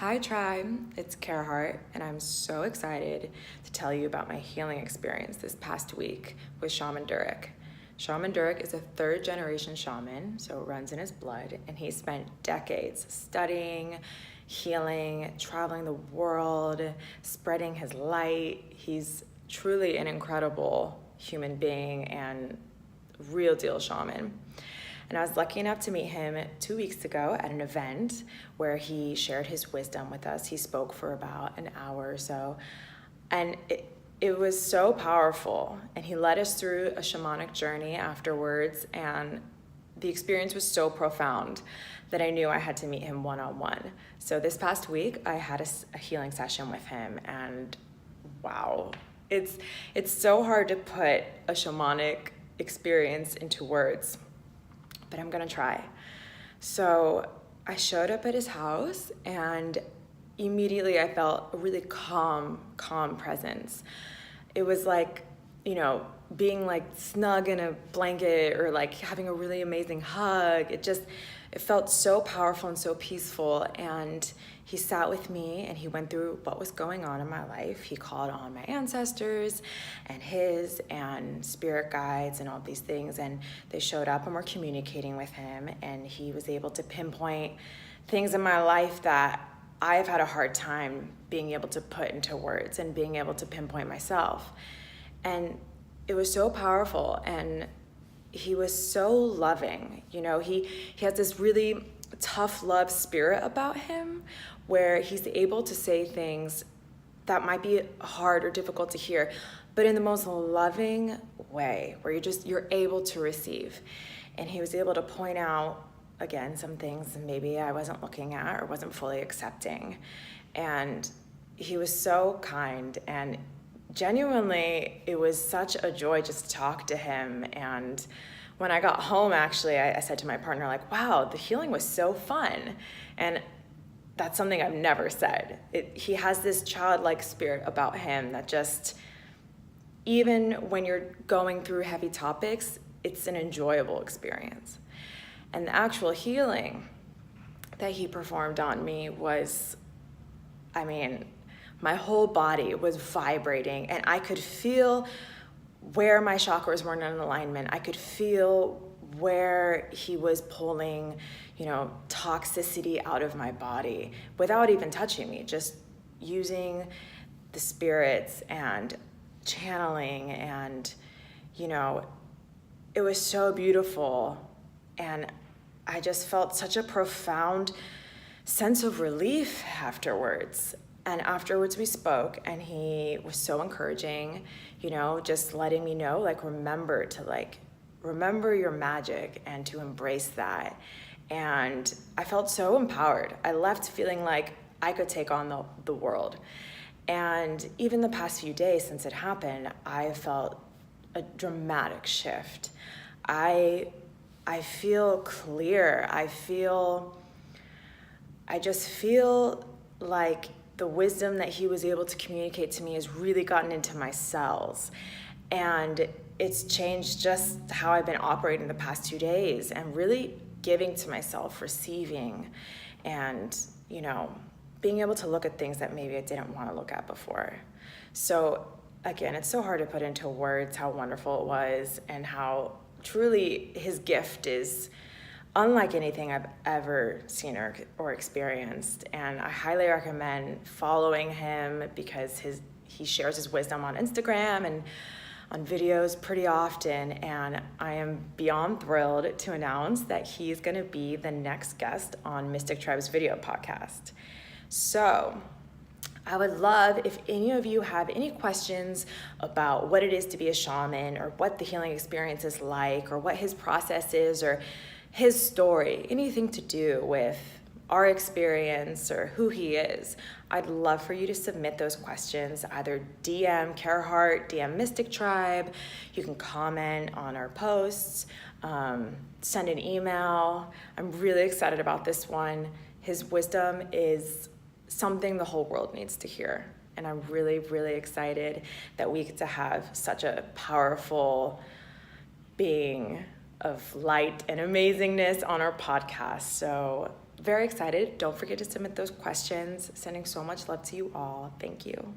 Hi Tribe, it's Kaerhart, and I'm so excited to tell you about my healing experience this past week with Shaman Durek. Shaman Durek is a third generation shaman, so it runs in his blood, and he spent decades studying, healing, traveling the world, spreading his light. He's truly an incredible human being and real deal shaman. And I was lucky enough to meet him 2 weeks ago at an event where he shared his wisdom with us. He spoke for about an hour or so. And it was so powerful. And he led us through a shamanic journey afterwards. And the experience was so profound that I knew I had to meet him one-on-one. So this past week, I had a healing session with him. And wow, it's so hard to put a shamanic experience into words. But I'm gonna try. So I showed up at his house and immediately I felt a really calm presence. It was like, being like snug in a blanket or like having a really amazing hug. It felt so powerful and so peaceful. And he sat with me and he went through what was going on in my life. He called on my ancestors and his and spirit guides and all these things. And they showed up and were communicating with him. And he was able to pinpoint things in my life that I've had a hard time being able to put into words and being able to pinpoint myself. And it was so powerful. And he was so loving. He has this really tough love spirit about him where he's able to say things that might be hard or difficult to hear, but in the most loving way where you're able to receive. And he was able to point out, again, some things maybe I wasn't looking at or wasn't fully accepting. And he was so kind, and genuinely, it was such a joy just to talk to him. And when I got home, actually, I said to my partner, like, wow, the healing was so fun. And that's something I've never said. He has this childlike spirit about him that just, even when you're going through heavy topics, it's an enjoyable experience. And the actual healing that he performed on me was, my whole body was vibrating, and I could feel where my chakras weren't in alignment. I could feel where he was pulling, toxicity out of my body without even touching me, just using the spirits and channeling. And, it was so beautiful. And I just felt such a profound sense of relief afterwards. And afterwards we spoke, and he was so encouraging, just letting me know, remember your magic and to embrace that. And I felt so empowered. I left feeling like I could take on the world. And even the past few days since it happened, I felt a dramatic shift. I feel clear. I just feel like the wisdom that he was able to communicate to me has really gotten into my cells. And it's changed just how I've been operating the past 2 days, and really giving to myself, receiving, and, being able to look at things that maybe I didn't want to look at before. So again, it's so hard to put into words how wonderful it was and how truly his gift is unlike anything I've ever seen or experienced. And I highly recommend following him because he shares his wisdom on Instagram and on videos pretty often. And I am beyond thrilled to announce that he's going to be the next guest on Mystic Tribe's video podcast. So I would love if any of you have any questions about what it is to be a shaman, or what the healing experience is like, or what his process is, or his story, anything to do with our experience or who he is. I'd love for you to submit those questions, either DM Kaerhart, DM Mystic Tribe. You can comment on our posts, send an email. I'm really excited about this one. His wisdom is something the whole world needs to hear. And I'm really, really excited that we get to have such a powerful being of light and amazingness on our podcast. So very excited. Don't forget to submit those questions. Sending so much love to you all. Thank you.